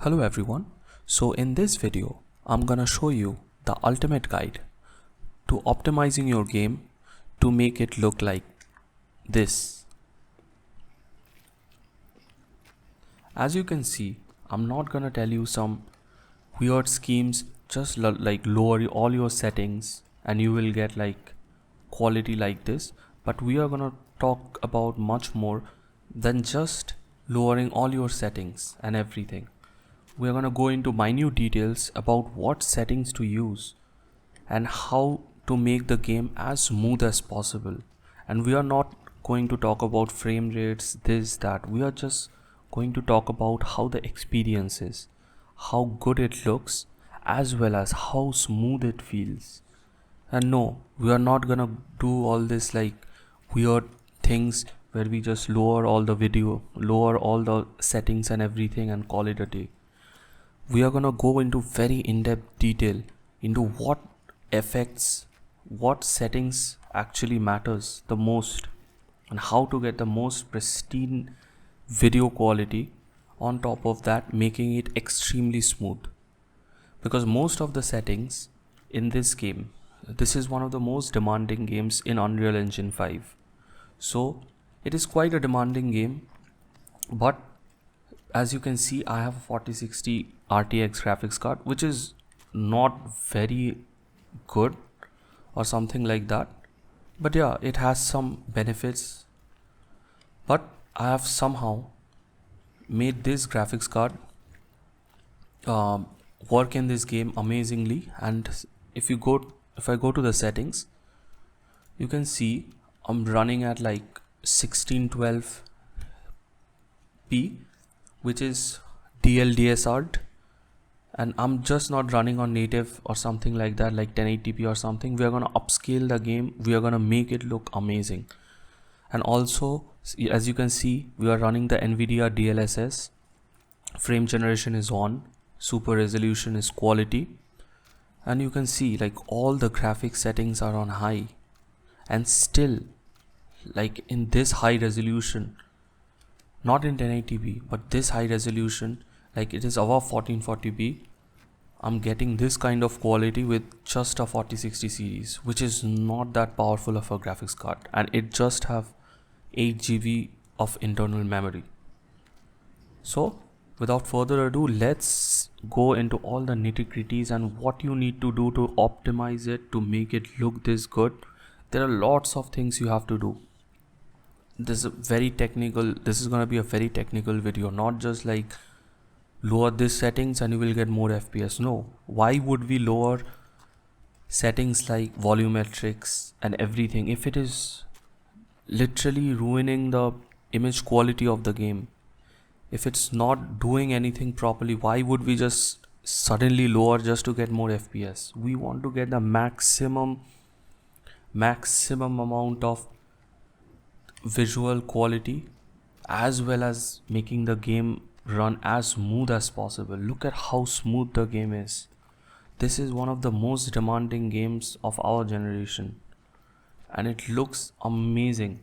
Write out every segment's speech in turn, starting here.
Hello everyone. So in this video, I'm gonna show you the ultimate guide to optimizing your game to make it look like this. As you can see, I'm not gonna tell you some weird schemes, just like lower all your settings and you will get like quality like this, but we are gonna talk about much more than just lowering all your settings and everything. We're going to go into minute details about what settings to use and how to make the game as smooth as possible. And we are not going to talk about frame rates, this, that. We are just going to talk about how the experience is, how good it looks, as well as how smooth it feels. And no, we are not gonna do all this like weird things where we just lower all the video, lower all the settings and everything and call it a day. We are gonna go into very in-depth detail into what affects, what settings actually matters the most, and how to get the most pristine video quality. On top of that, making it extremely smooth, because most of the settings in this game, this is one of the most demanding games in Unreal Engine 5. So it is quite a demanding game, but as you can see, I have a 4060 RTX graphics card, which is not very good or something like that, but yeah, it has some benefits. But I have somehow made this graphics card work in this game amazingly. And if I go to the settings, you can see I'm running at like 1612p, which is DLDSR, and I'm just not running on native or something like that, like 1080p or something. We are going to upscale the game, we are going to make it look amazing. And also, as you can see, we are running the NVIDIA DLSS, frame generation is on, super resolution is quality, and you can see like all the graphics settings are on high, and still like in this high resolution, not in 1080p, but this high resolution, like it is above 1440p, I'm getting this kind of quality with just a 4060 series, which is not that powerful of a graphics card, and it just have 8 GB of internal memory. So without further ado, let's go into all the nitty-gritties and what you need to do to optimize it to make it look this good. There are lots of things you have to do. This is going to be a very technical video, not just like lower this settings and you will get more FPS. No, why would we lower settings like volumetrics and everything if it is literally ruining the image quality of the game? If it's not doing anything properly, why would we just suddenly lower just to get more FPS? We want to get the maximum amount of visual quality, as well as making the game run as smooth as possible. Look at how smooth the game is. This is one of the most demanding games of our generation, and it looks amazing.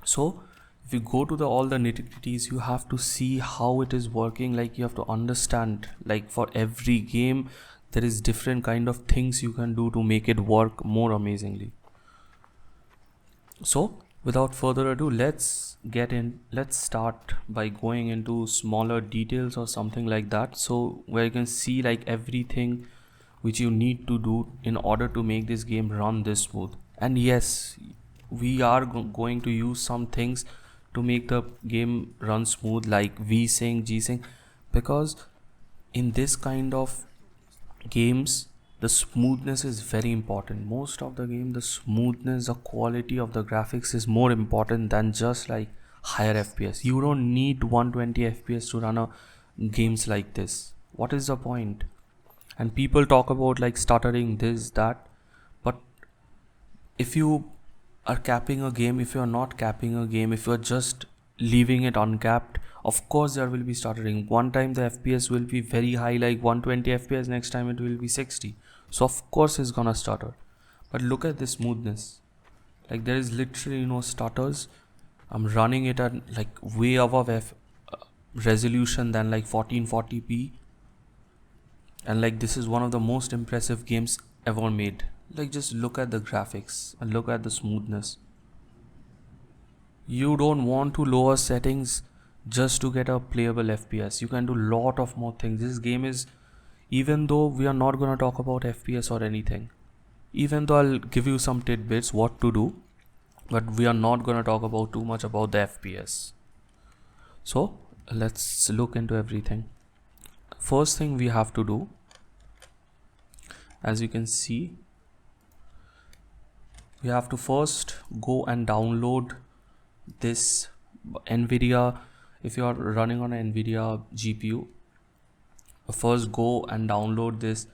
So if you go to all the nitty-gritties, you have to see how it is working. Like you have to understand, like for every game there is different kind of things you can do to make it work more amazingly. So without further ado, let's start by going into smaller details or something like that, so where you can see like everything which you need to do in order to make this game run this smooth. And yes, we are going to use some things to make the game run smooth, like V-Sync, G-Sync, because in this kind of games the smoothness is very important. Most of the game, the smoothness, the quality of the graphics is more important than just like higher FPS. You don't need 120 FPS to run a games like this. What is the point? And people talk about like stuttering, this, that, but if you are capping a game, if you are not capping a game, if you are just leaving it uncapped, of course there will be stuttering. One time the FPS will be very high, like 120 FPS, next time it will be 60, so of course it's gonna stutter. But look at the smoothness, like there is literally no stutters. I'm running it at like way above resolution than like 1440p, and like this is one of the most impressive games ever made. Like just look at the graphics and look at the smoothness. You don't want to lower settings just to get a playable FPS. You can do lot of more things. This game is, even though we are not going to talk about FPS or anything, even though I'll give you some tidbits what to do, but we are not going to talk about too much about the FPS. So let's look into everything. First thing we have to do, as you can see, we have to first go and download this NVIDIA. If you are running on an NVIDIA GPU, first go and download this.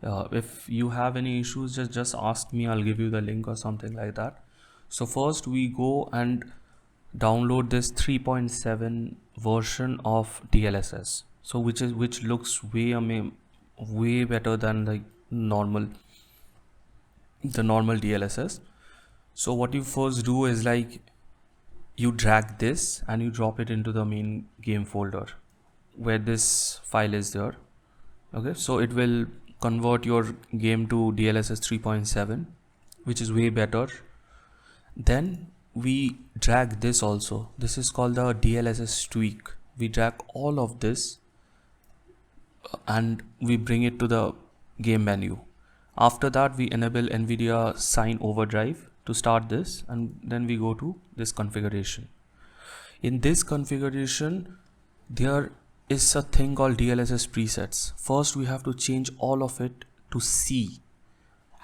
If you have any issues, just ask me, I'll give you the link or something like that. So first we go and download this 3.7 version of DLSS, so which looks way better than the normal DLSS. So what you first do is like you drag this and you drop it into the main game folder where this file is there. Okay, so it will convert your game to DLSS 3.7, which is way better. Then we drag this also. This is called the DLSS tweak. We drag all of this and we bring it to the game menu. After that, we enable NVIDIA Sign Overdrive to start this, and then we go to this configuration. In this configuration, there is a thing called DLSS presets. First, we have to change all of it to C,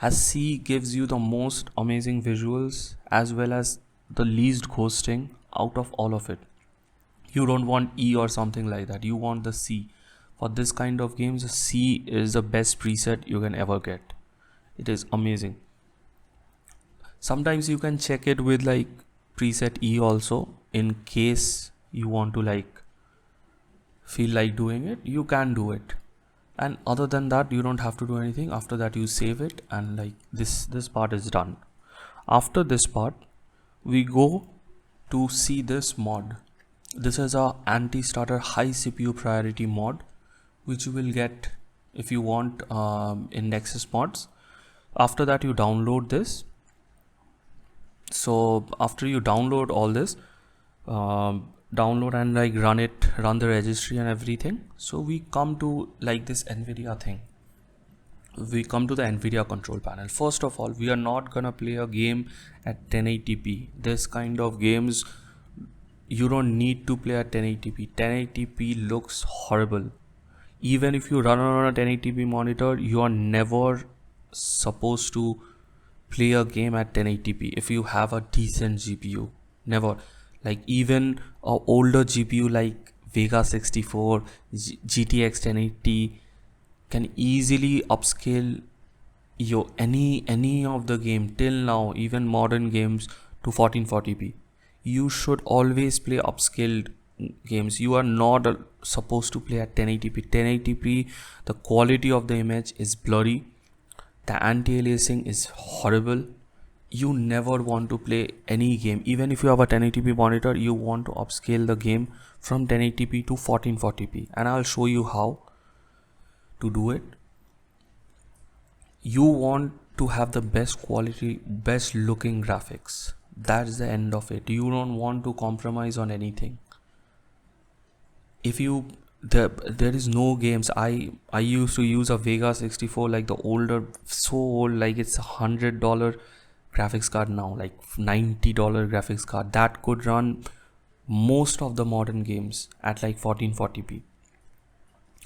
as C gives you the most amazing visuals as well as the least ghosting out of all of it. You don't want E or something like that. You want the C. For this kind of games, C is the best preset you can ever get. It is amazing. Sometimes you can check it with like preset E also, in case you want to like feel like doing it, you can do it. And other than that, you don't have to do anything. After that, you save it, and like this part is done. After this part, we go to see this mod. This is a anti-stutter high CPU priority mod, which you will get if you want in Nexus mods. After that, you download this. So after you download all this, download and like run the registry and everything. So we come to like this NVIDIA thing. We come to the NVIDIA control panel. First of all, we are not gonna play a game at 1080p. This kind of games, you don't need to play at 1080p. 1080p looks horrible. Even if you run on a 1080p monitor, you are never supposed to play a game at 1080p if you have a decent GPU. Never. Like even a older GPU like Vega 64, GTX 1080 can easily upscale your any of the game till now, even modern games, to 1440p. You should always play upscaled games. You are not supposed to play at 1080p. 1080p, the quality of the image is blurry. The anti-aliasing is horrible. You never want to play any game. Even if you have a 1080p monitor, you want to upscale the game from 1080p to 1440p, and I'll show you how to do it. You want to have the best quality, best looking graphics. That's the end of it. You don't want to compromise on anything. If you there is no games. I used to use a Vega 64, like the older, so old, like it's $100 graphics card now, like $90 graphics card that could run most of the modern games at like 1440p,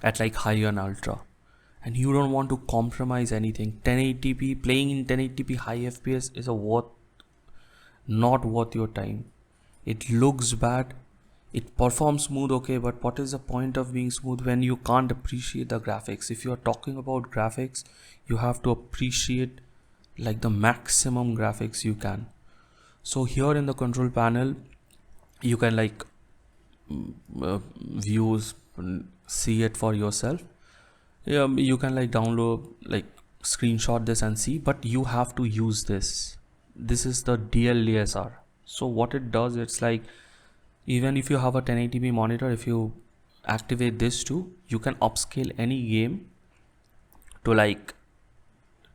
at like high and ultra. And you don't want to compromise anything. 1080p, playing in 1080p high FPS is not worth your time. It looks bad. It performs smooth, okay, but what is the point of being smooth when you can't appreciate the graphics? If you are talking about graphics, you have to appreciate like the maximum graphics you can. So here in the control panel, you can like views, see it for yourself. You can like download, like screenshot this and see, but you have to use this. This is the DLSR. So what it does, it's like, even if you have a 1080p monitor, if you activate this too, you can upscale any game to like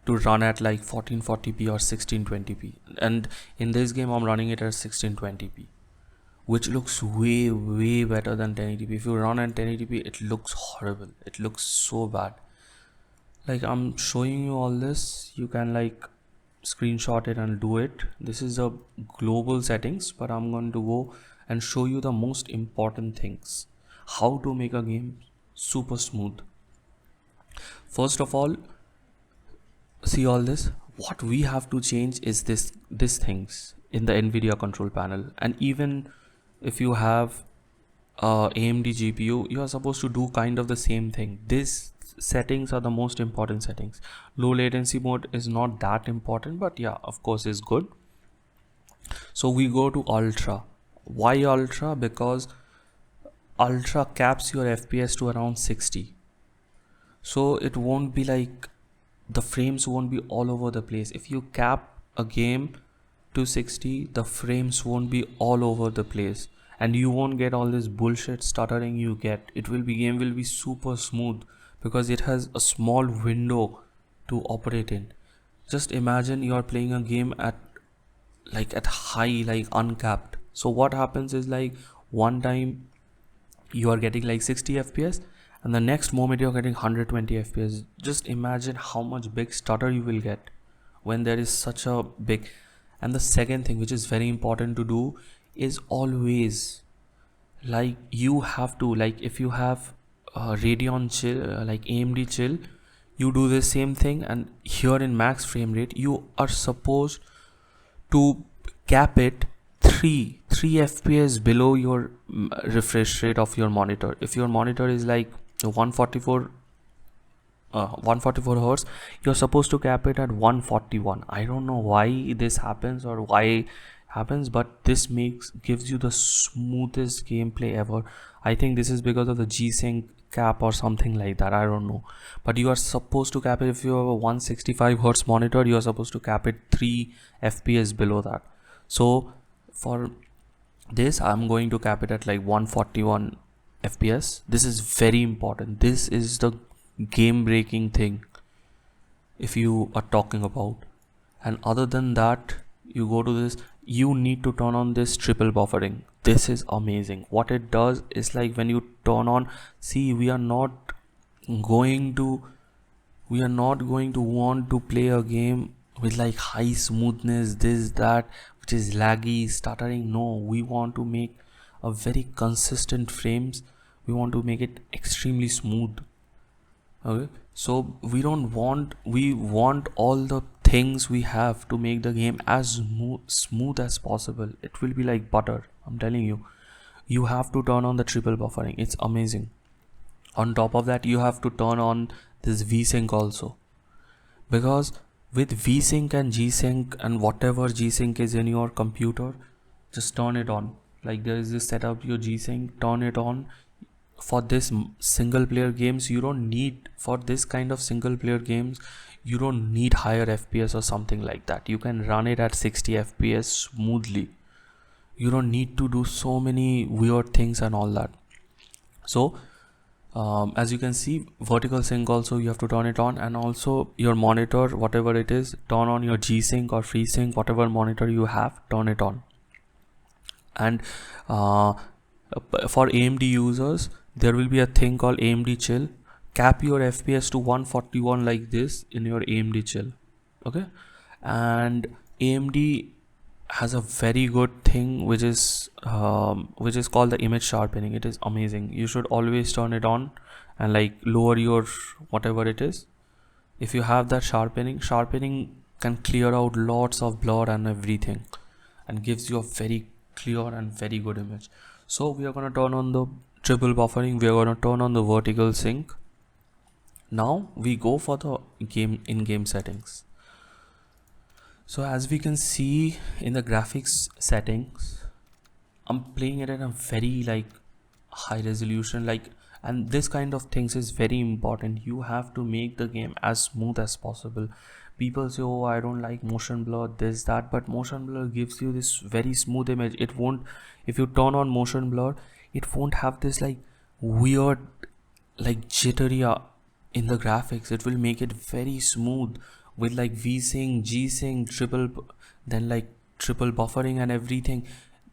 to run at like 1440p or 1620p, and in this game I'm running it at 1620p, which looks way better than 1080p. If you run at 1080p, it looks horrible, it looks so bad. Like, I'm showing you all this, you can like screenshot it and do it. This is the global settings, but I'm going to go and show you the most important things, how to make a game super smooth. First of all, see all this, what we have to change is this things in the NVIDIA control panel. And even if you have AMD GPU, you are supposed to do kind of the same thing. These settings are the most important settings. Low latency mode is not that important, but yeah, of course is good. So we go to ultra. Why ultra? Because ultra caps your FPS to around 60, so it won't be like, the frames won't be all over the place. If you cap a game to 60, the frames won't be all over the place, and you won't get all this bullshit stuttering you get. Game will be super smooth because it has a small window to operate in. Just imagine you are playing a game at high, like uncapped. So what happens is, like, one time you are getting like 60 fps, and the next moment you're getting 120 fps. Just imagine how much big stutter you will get when there is such a big. And the second thing, which is very important to do, is always, like, you have to, like, if you have Radeon chill, like AMD chill, you do the same thing, and here in max frame rate you are supposed to cap it 3 fps below your refresh rate of your monitor. If your monitor is like 144 hertz, you're supposed to cap it at 141. I don't know why this happens or why it happens, but this gives you the smoothest gameplay ever. I think this is because of the G-Sync cap or something like that, I don't know. But you are supposed to cap it. If you have a 165 hertz monitor, you are supposed to cap it 3 fps below that. So for this, I'm going to cap it at like 141 fps. This is very important. This is the game breaking thing if you are talking about. And other than that, you go to this, you need to turn on this triple buffering. This is amazing. What it does is, like, when you turn on, see, we are not going to want to play a game with like high smoothness, this, that, which is laggy, stuttering. No, we want to make a very consistent frames. We want to make it extremely smooth. Okay, so we want all the things we have to make the game as smooth as possible. It will be like butter, I'm telling you. You have to turn on the triple buffering. It's amazing. On top of that, you have to turn on this V-Sync also, because with V-Sync and G-Sync and whatever G-Sync is in your computer, just turn it on. Like, there is this setup, your G-Sync, turn it on. For this single player games, you don't need, for this kind of single player games, you don't need higher fps or something like that. You can run it at 60 fps smoothly. You don't need to do so many weird things and all that. So as you can see, vertical sync also you have to turn it on, and also your monitor, whatever it is, turn on your G-Sync or FreeSync, whatever monitor you have, turn it on. And for AMD users, there will be a thing called AMD chill. Cap your fps to 141 like this in your AMD chill. Okay, and AMD has a very good thing which is called the image sharpening. It is amazing. You should always turn it on and like lower your whatever it is. If you have that sharpening can clear out lots of blur and everything, and gives you a very clear and very good image. So we are going to turn on the triple buffering. We are going to turn on the vertical sync. Now we go for the in-game settings. So as we can see in the graphics settings, I'm playing it at a very like high resolution, like, and this kind of things is very important. You have to make the game as smooth as possible. People say, oh, I don't like motion blur, this, that, but motion blur gives you this very smooth image. It won't, if you turn on motion blur, it won't have this like weird, like jittery in the graphics. It will make it very smooth with like v-sync, g-sync, then like triple buffering and everything.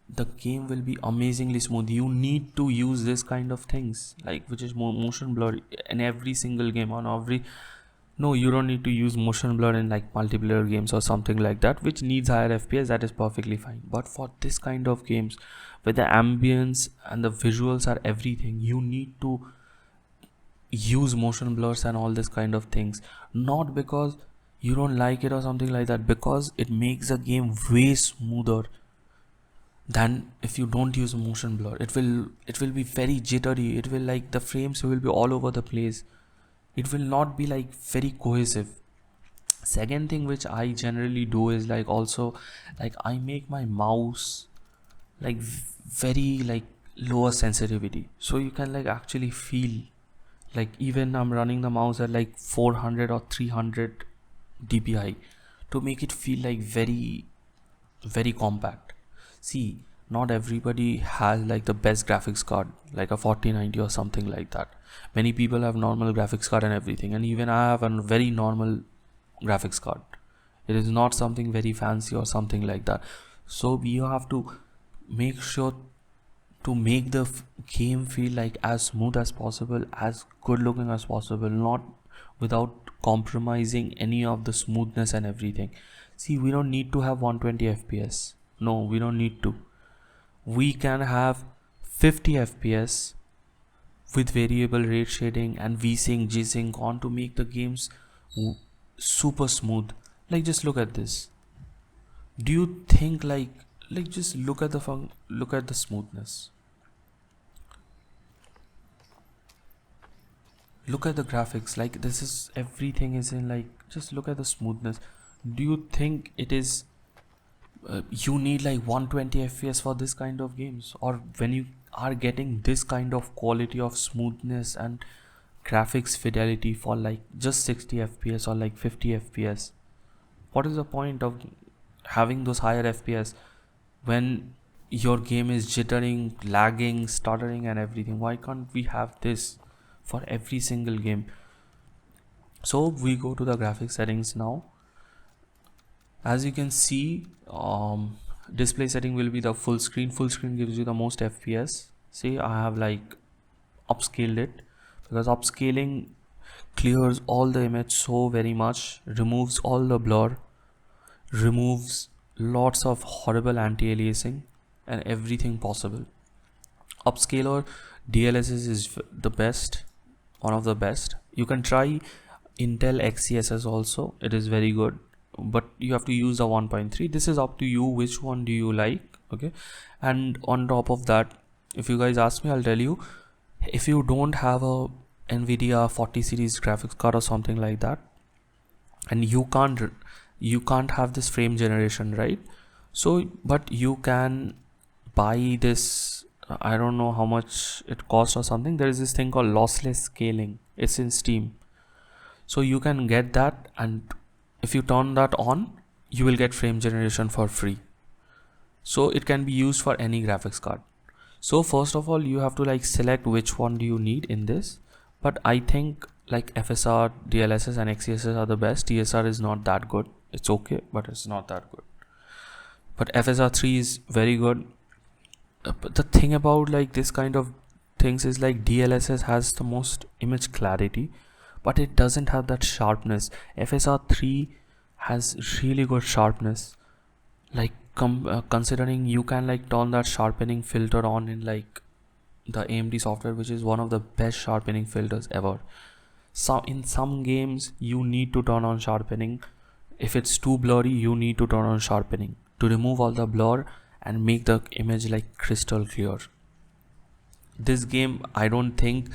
The game will be amazingly smooth. You need to use this kind of things, like which is motion blur in every single game. On every No, you don't need to use motion blur in like multiplayer games or something like that, which needs higher FPS. That is perfectly fine. But for this kind of games, where the ambience and the visuals are everything, you need to use motion blurs and all this kind of things. Not because you don't like it or something like that, because it makes the game way smoother than if you don't use motion blur. It will be very jittery. It will like the frames will be all over the place. It will not be like very cohesive. Second thing which I generally do is like also like I make my mouse like very like lower sensitivity, so you can like actually feel, like even I'm running the mouse at like 400 or 300 dpi to make it feel like very very compact. See, not everybody has like the best graphics card like a 4090 or something like that. Many people have normal graphics card and everything, and even I have a very normal graphics card. It is not something very fancy or something like that. So we have to make sure to make the game feel like as smooth as possible, as good looking as possible, not without compromising any of the smoothness and everything. See, we don't need to have 120 fps. No, we don't need to. We can have 50 fps with variable rate shading and v-sync, g-sync on to make the games super smooth. Like just look at this. Do you think like just look at look at the smoothness, look at the graphics. Like this is everything is in like, just look at the smoothness. Do you think it is you need like 120 fps for this kind of games? Or when you are getting this kind of quality of smoothness and graphics fidelity for like just 60 fps or like 50 fps, what is the point of having those higher fps when your game is jittering, lagging, stuttering and everything? Why can't we have this for every single game? So we go to the graphics settings now. As you can see, display setting will be the full screen. Full screen gives you the most fps. See, I have like upscaled it, because upscaling clears all the image so very much, removes all the blur, removes lots of horrible anti-aliasing and everything possible. Upscaler DLSS is the best, one of the best. You can try Intel XeSS also, it is very good, but you have to use the 1.3. This is up to you, which one do you like. Okay, and on top of that, if you guys ask me, I'll tell you, if you don't have a Nvidia 40 series graphics card or something like that, and you can't have this frame generation, right? So but you can buy this, I don't know how much it costs or something. There is this thing called lossless scaling. It's in Steam, so you can get that, and if you turn that on, you will get frame generation for free. So it can be used for any graphics card. So first of all, you have to like select which one do you need in this. But I think like FSR, DLSS and XeSS are the best. TSR is not that good. It's okay, but it's not that good. But FSR 3 is very good. But the thing about like this kind of things is like DLSS has the most image clarity, but it doesn't have that sharpness. FSR 3 has really good sharpness. Like considering you can like turn that sharpening filter on in like the AMD software, which is one of the best sharpening filters ever. So in some games you need to turn on sharpening. If it's too blurry, you need to turn on sharpening to remove all the blur and make the image like crystal clear. This game, I don't think,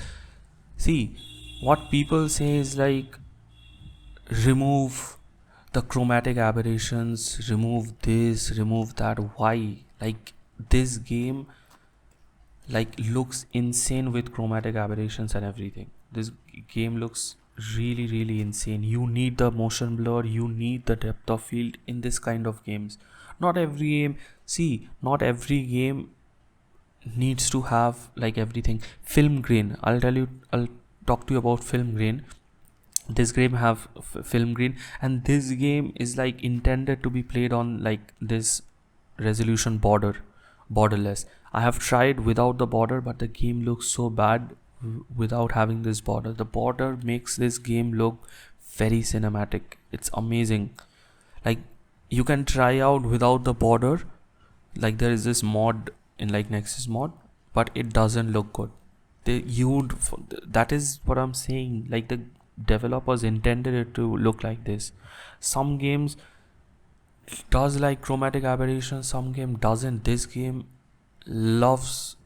see, what people say is like remove the chromatic aberrations, remove this, remove that. Why? Like this game like looks insane with chromatic aberrations and everything. This game looks really insane. You need the motion blur, you need the depth of field in this kind of games. Not every game, see, not every game needs to have like everything. Film grain, I'll talk to you about film grain. This game have film grain, and this game is like intended to be played on like this resolution borderless. I have tried without the border, but the game looks so bad without having this border. The border makes this game look very cinematic. It's amazing. Like, you can try out without the border. Like, there is this mod in like Nexus mod, but it doesn't look good. That is what I'm saying. Like, the developers intended it to look like this. Some games does like chromatic aberration, some game doesn't. This game loves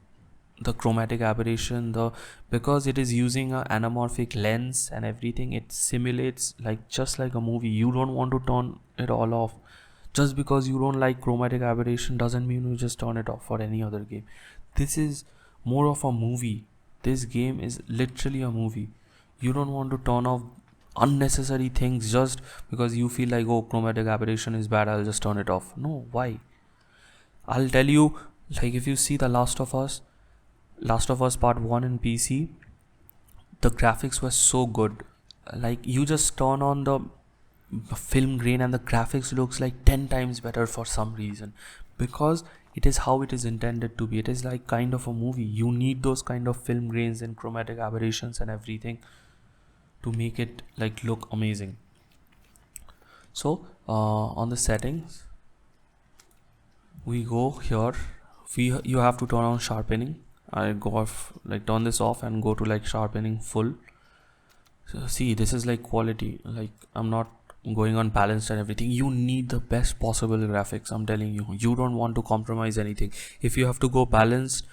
the chromatic aberration, the because it is using a anamorphic lens and everything. It simulates like just like a movie. You don't want to turn it all off. Just because you don't like chromatic aberration doesn't mean you just turn it off for any other game. This is more of a movie. This game is literally a movie. You don't want to turn off unnecessary things just because you feel like, oh, chromatic aberration is bad, I'll just turn it off. No, why? I'll tell you, like, if you see the Last of Us Part 1 in PC, the graphics were so good. Like, you just turn on the film grain and the graphics looks like 10 times better for some reason, because it is how it is intended to be. It is like kind of a movie. You need those kind of film grains and chromatic aberrations and everything to make it like look amazing. So on the settings, we go here. You have to turn on sharpening. I go off, like turn this off and go to like sharpening full. So see, this is like quality. Like, I'm not going on balanced and everything. You need the best possible graphics, I'm telling you. You don't want to compromise anything. If you have to go balanced,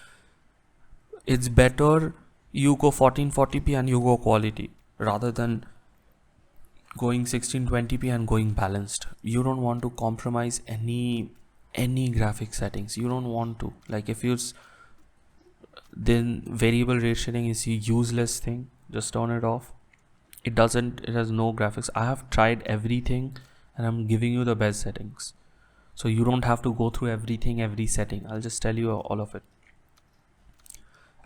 it's better you go 1440p and you go quality rather than going 1620p and going balanced. You don't want to compromise any graphic settings. You don't want to, like, if you then variable rate shading is a useless thing. Just turn it off. It has no graphics. I have tried everything and I'm giving you the best settings, so you don't have to go through every setting. I'll just tell you all of it.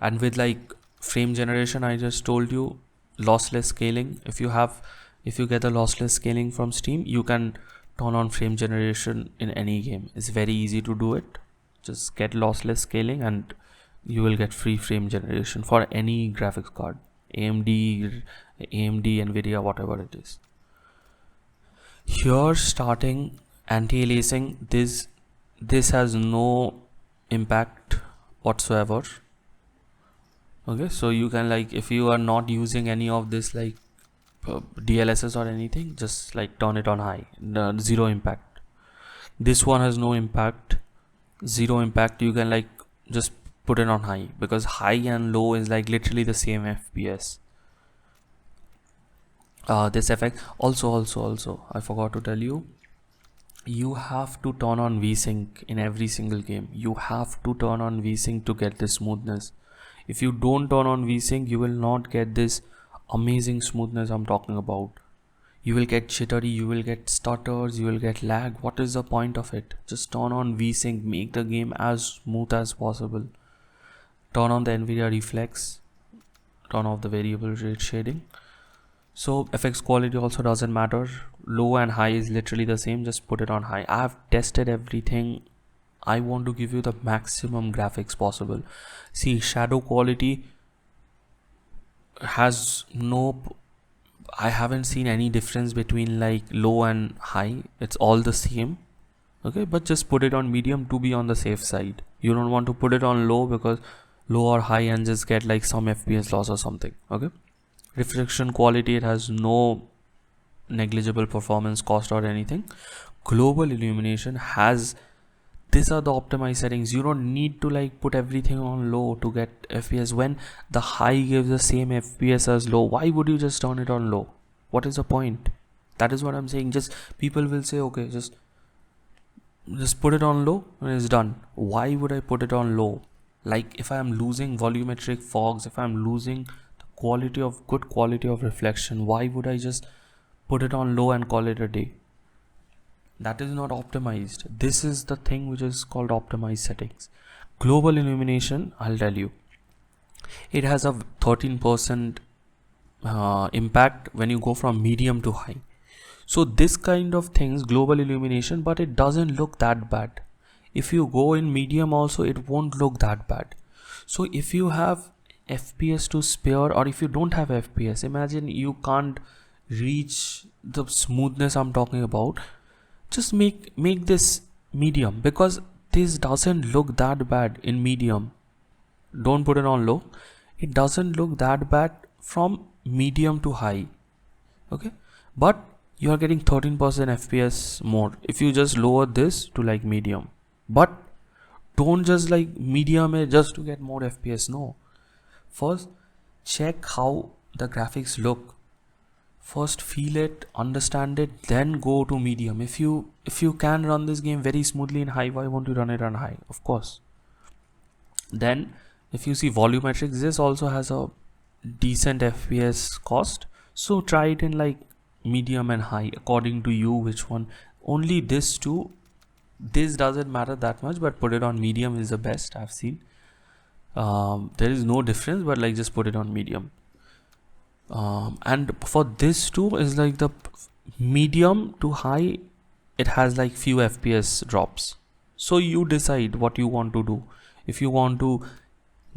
And with like frame generation, I just told you lossless scaling. If you get the lossless scaling from Steam, you can turn on frame generation in any game. It's very easy to do it. Just get lossless scaling and you will get free frame generation for any graphics card, AMD, Nvidia, whatever it is. Here, starting anti-aliasing, this has no impact whatsoever. Okay, so you can, like, if you are not using any of this like DLSS or anything, just like turn it on high. Zero impact. This one has no impact, zero impact. You can like just put it on high, because high and low is like literally the same FPS. This effect also I forgot to tell you, you have to turn on VSync in every single game. You have to turn on VSync to get this smoothness. If you don't turn on VSync, you will not get this amazing smoothness I'm talking about. You will get jittery, you will get stutters, you will get lag. What is the point of it? Just turn on VSync, make the game as smooth as possible. Turn on the Nvidia reflex, turn off the variable rate shading. So FX quality also doesn't matter. Low and high is literally the same. Just put it on high. I have tested everything. I want to give you the maximum graphics possible. See, shadow quality has no, I haven't seen any difference between like low and high. It's all the same. Okay, but just put it on medium to be on the safe side. You don't want to put it on low, because low or high and just get like some FPS loss or something. Okay, reflection quality, it has no negligible performance cost or anything. Global illumination has, these are the optimized settings. You don't need to like put everything on low to get FPS when the high gives the same FPS as low. Why would you just turn it on low? What is the point? That is what I'm saying. Just people will say, okay, just put it on low and it's done. Why would I put it on low? Like, if I am losing volumetric fogs, if I'm losing the good quality of reflection, why would I just put it on low and call it a day? That is not optimized. This is the thing which is called optimized settings. global illumination, I'll tell you, it has a 13% impact when you go from medium to high. So this kind of things, global illumination, but it doesn't look that bad. If you go in medium also, it won't look that bad. So if you have FPS to spare, or if you don't have FPS, imagine you can't reach the smoothness I'm talking about, just make this medium, because this doesn't look that bad in medium. Don't put it on low. It doesn't look that bad from medium to high. Okay, but you are getting 13% FPS more if you just lower this to like medium. But don't just like medium just to get more FPS. No, first check how the graphics look. First feel it, understand it, then go to medium. If you can run this game very smoothly in high, why won't you run it on high? Of course. Then if you see volumetrics, this also has a decent FPS cost, so try it in like medium and high according to you, which one. Only this two, this doesn't matter that much, but put it on medium is the best I've seen. There is no difference, but like just put it on medium. And for this too is like the medium to high, it has like few FPS drops, so you decide what you want to do. If you want to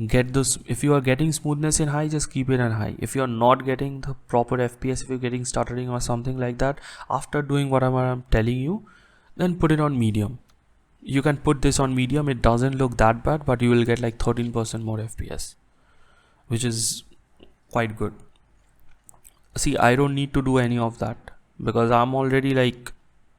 get this, if you are getting smoothness in high, just keep it in high. If you are not getting the proper FPS, if you're getting stuttering or something like that after doing whatever I'm telling you, then put it on medium. You can put this on medium, it doesn't look that bad, but you will get like 13% more FPS, which is quite good. See, I don't need to do any of that because I'm already like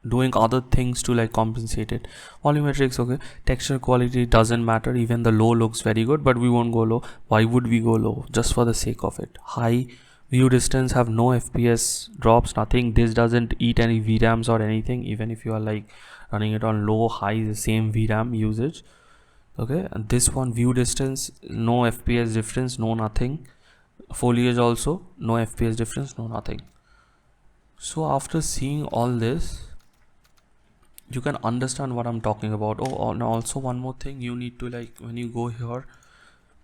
doing other things to like compensate it. Volumetrics, okay. Texture quality doesn't matter, even the low looks very good, but we won't go low. Why would we go low? Just for the sake of it. High view distance have no FPS drops, nothing. This doesn't eat any VRAMs or anything, even if you are like running it on low, high, the same VRAM usage. Okay, and this one, view distance, no FPS difference, no nothing. Foliage also, no FPS difference, no nothing. So after seeing all this, you can understand what I'm talking about. Oh, and also one more thing, you need to like, when you go here,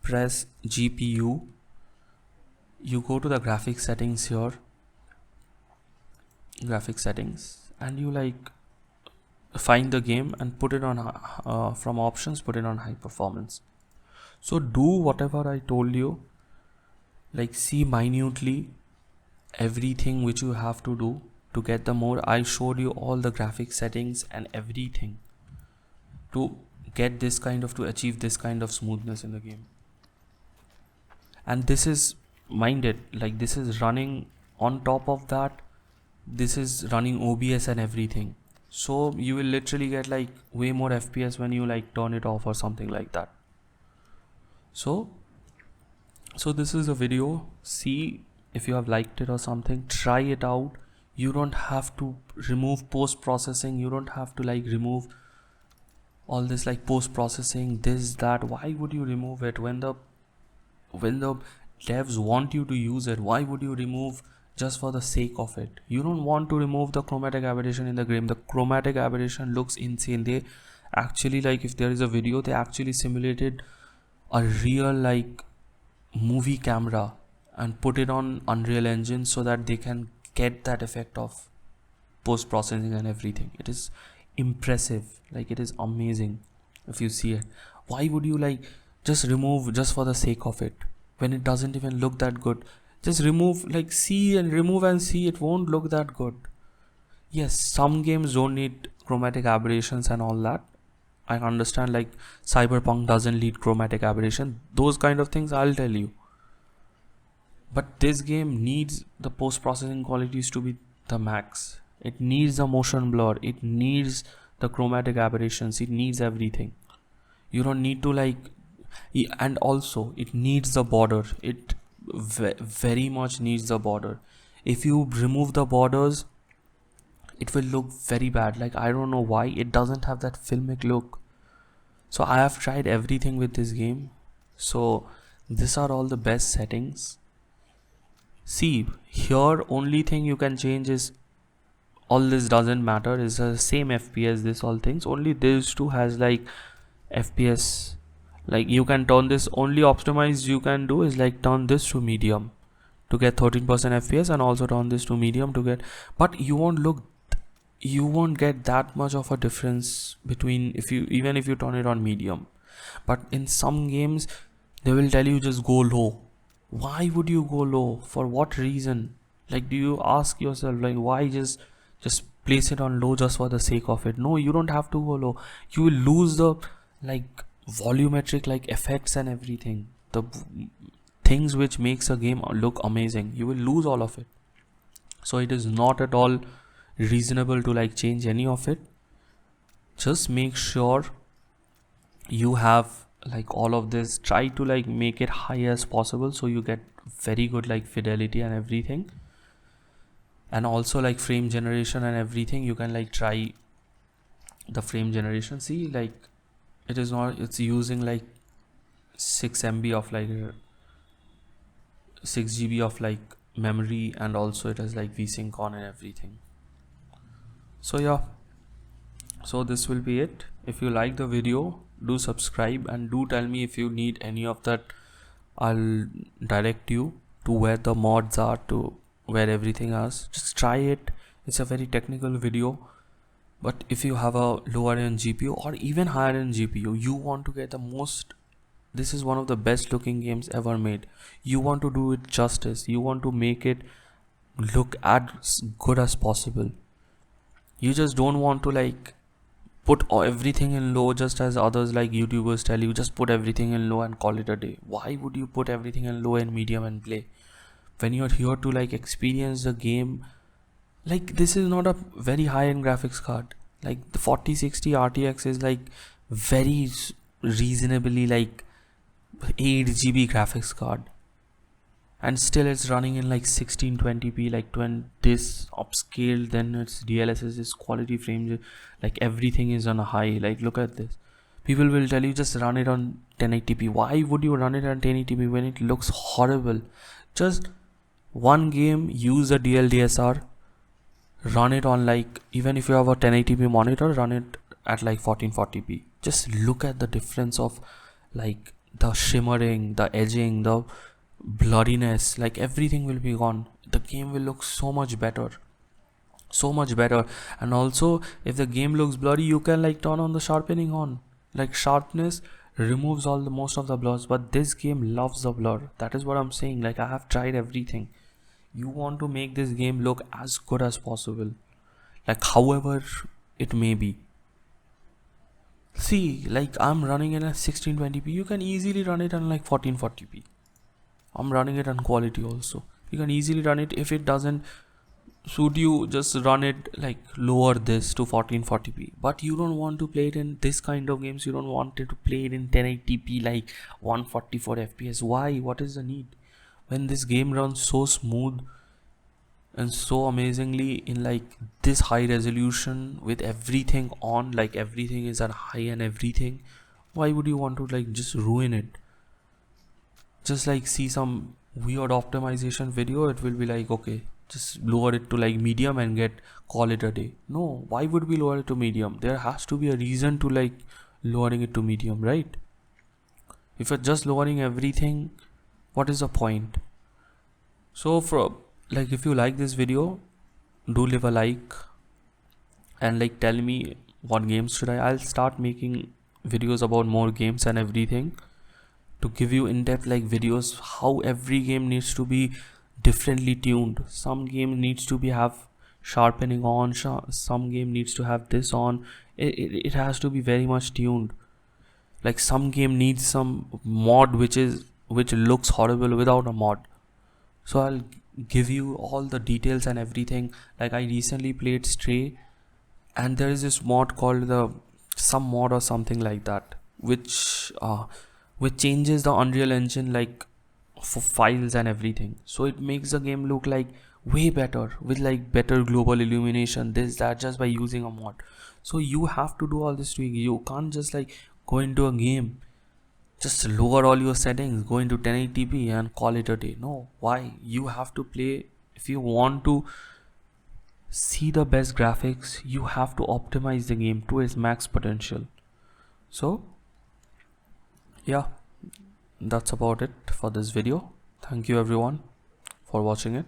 press GPU, you go to the graphics settings here, graphics settings, and you like find the game and put it on from options, put it on high performance. So do whatever I told you, like see minutely everything which you have to do to get the more. I showed you all the graphic settings and everything to get this kind of, to achieve this kind of smoothness in the game. And this is minded, like this is running on top of that, this is running OBS and everything, so you will literally get like way more FPS when you like turn it off or something like that. So this is a video. See if you have liked it or something, try it out. You don't have to remove post processing, you don't have to like remove all this like post processing, this, that. Why would you remove it when the devs want you to use it? Why would you remove just for the sake of it? You don't want to remove the chromatic aberration in the game. The chromatic aberration looks insane. They actually, like, if there is a video, they actually simulated a real like movie camera and put it on Unreal Engine so that they can get that effect of post processing and everything. It is impressive, like it is amazing if you see it. Why would you like just remove just for the sake of it when it doesn't even look that good? Just remove, like see and remove and see, it won't look that good. Yes, some games don't need chromatic aberrations and all that. I understand, like Cyberpunk doesn't need chromatic aberration, those kind of things I'll tell you. But this game needs the post-processing qualities to be the max. It needs the motion blur, it needs the chromatic aberrations, it needs everything. You don't need to like, and also it needs the border. It very much needs the border. If you remove the borders, it will look very bad. Like I don't know why it doesn't have that filmic look. So I have tried everything with this game. So these are all the best settings. See here, only thing you can change is, all this doesn't matter, is the same FPS, this all things, only these two has like FPS Like you can turn this, only optimize you can do is like turn this to medium to get 13% FPS, and also turn this to medium to get, but you won't get that much of a difference between, if you, even if you turn it on medium. But in some games they will tell you just go low. Why would you go low? For what reason? Like, do you ask yourself, like, why just place it on low just for the sake of it? No, you don't have to go low. You will lose the like volumetric like effects and everything, the things which makes a game look amazing. You will lose all of it. So it is not at all reasonable to like change any of it. Just make sure you have like all of this, try to like make it high as possible so you get very good like fidelity and everything, and also like frame generation and everything. You can like try the frame generation. See, like it is not, it's using like 6 MB of like 6 GB of like memory, and also it has like vsync on and everything. So yeah, so this will be it. If you like the video, do subscribe, and do tell me if you need any of that. I'll direct you to where the mods are, to where everything is. Just try it. It's a very technical video, but if you have a lower end GPU or even higher end GPU, you want to get the most, this is one of the best looking games ever made. You want to do it justice. You want to make it look as good as possible. You just don't want to like put everything in low, just as others like YouTubers tell you, just put everything in low and call it a day. Why would you put everything in low and medium and play when you're here to like experience the game? Like, this is not a very high end graphics card. Like the 4060 RTX is like very reasonably like 8 GB graphics card, and still it's running in like 1620p, like this upscale, then it's DLSS, is quality frames, like everything is on a high. Like look at this. People will tell you just run it on 1080p. Why would you run it on 1080p when it looks horrible? Just one game, use a DLDSR, run it on like, even if you have a 1080p monitor, run it at like 1440p. Just look at the difference of like the shimmering, the edging, the blurriness, like everything will be gone. The game will look so much better, so much better. And also, if the game looks blurry, you can like turn on the sharpening on. Like sharpness removes all the most of the blurs, but this game loves the blur. That is what I'm saying. Like, I have tried everything. You want to make this game look as good as possible, like however it may be. See, like I'm running it at 1620p. You can easily run it on like 1440p. I'm running it on quality also. You can easily run it. If it doesn't suit you, just run it like lower this to 1440p. But you don't want to play it in this kind of games. You don't want it to play it in 1080p like 144 FPS. Why? What is the need? When this game runs so smooth and so amazingly in like this high resolution with everything on, like everything is at high and everything, why would you want to like just ruin it? Just like see some weird optimization video, it will be like, okay, just lower it to like medium and get, call it a day. No, why would we lower it to medium? There has to be a reason to like lowering it to medium, right? If you're just lowering everything, what is the point? So for like, if you like this video, do leave a like, and like tell me what games should I'll start making videos about more games and everything, to give you in-depth like videos how every game needs to be differently tuned. Some game needs to be have sharpening on, some game needs to have this on. It has to be very much tuned. Like some game needs some mod which looks horrible without a mod. So I'll give you all the details and everything. Like I recently played Stray, and there is this mod called some mod or something like that, which changes the Unreal Engine like for files and everything. So it makes the game look like way better with like better global illumination, this that, just by using a mod. So you have to do all this tweak. You can't just like go into a game, just lower all your settings, go into 1080p and call it a day. No, why? You have to play. If you want to see the best graphics, you have to optimize the game to its max potential. So Yeah, that's about it for this video. Thank you everyone for watching it.